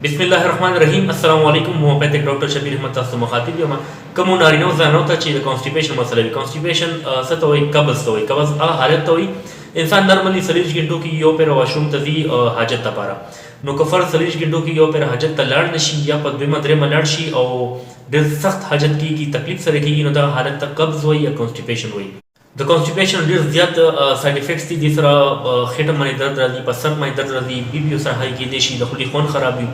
بسم الله الرحمن الرحیم. السلام علیکم. هومیوپیتک ډاکټر شبیر احمد تاسو مخاطب یم. کوم نارینه زنانو ته چې د کانسټیپیشن مسله وي، کانسټیپیشن څه ته وایي؟ قبض ته وایي. قبض هغه حالت ته وایي انسان نارملی 40 غنټو کې یو پیر واشروم ته ځي حاجت لپاره. نو که فرض 40 غنټو کې یو پیر حاجت ته لاړ نشي یا په دویمه درېیمه لاړ شي او ډېر سخت حاجت کېږي، تکلیف سره کېږي، نو دا حالت ته قبض وایي یا کانسټیپیشن وایي. د کانسټیپیشن ډېر زیات سایډ افیکټس دي. دې سره خېټه باندې درد راځي، په سر باندې درد راځي، بي پي ورسره های کېدی شي، د خولې خوند خراب وي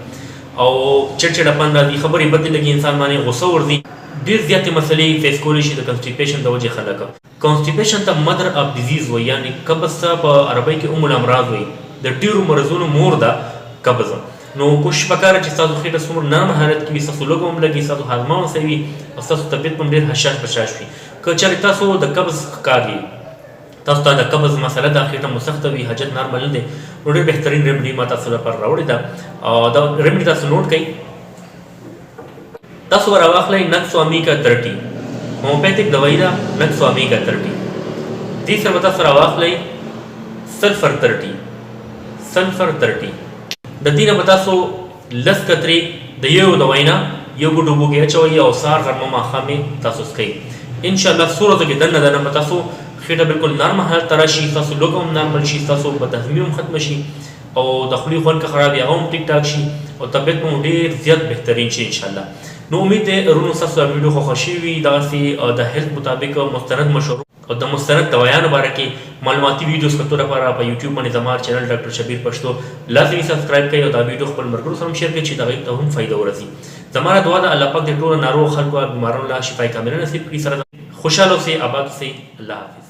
او چړچړاپن راځي، خبرې بدې لګي، انسان باندې غوسه ورځي. ډېر زیاتې مسلې فیس کولی شي د کنسټیپیشن د وجې خلک. کنسټیپیشن ته مدر اف ډیزیز وایي، یعنې قبض ته په عربۍ کې ام الامراض وایي. د ډېرو مرضونو مور ده قبض. نو کوشش پکار چې ستاسو خېټه څومره نرم حالت کې وي، ستاسو لږ هم لګي، ستاسو هاضمه هم صحیح وي او ستاسو طبیعت هم ډېر حشاش بشاش وي. که چېرې تاسو د قبض ښکار تاسو ته د قبض مسله ده، خېټه مو سخته وي، حاجت نارمل نه دی، نو ډېر بهترین ریمډي ما تاسو لپاره راوړې ده. او دا ریمډي تاسو نوټ کړئ. تاسو به راواخلئ نکس امیګا 30. هومیوپیتک دوايي ده نکس امیګا 30. دې سره به تاسو راواخلئ سلفر 30. سلفر 30 د دې نه به تاسو 10 قطرې د یو دوايي نه یو ګوټ اوبو کې اچوئ او سهار غرمه ماښام یې تاسو څښئ. انشاءالله څو ورځو کې دننه دننه به تاسو خېټه بالکل نرمه حالت ته راشي، ستاسو لوږه هم نارمل شي، ستاسو بدهضمي هم ختمه شي او د خولې خوند که خراب وي هغه هم ټیک ټاک شي او طبیعت مو ډېر زیات بهترین شي انشاءالله. نو امید دی ورونو ستاسو دا ویډیو خوښه شوې وي. دغسې د هیلث مطابق مستند مشورو او د مستند دوایانو باره کې معلوماتي ویډیوز کتو لپاره په یوټیوب باندې زما چینل ډاکټر شبیر پښتو لازمي سبسکرایب کړئ او دا ویډیو خپل ملګرو سره هم شیر کړئ چې هغوی ته هم فایده ورسي. زما دعا ده الله پاک د ټولو ناروغ خلکو او بیمارانو له شفای کامله نصیب کړي. سره خوشحاله اوسئ، آباد اوسئ. الله حافظ.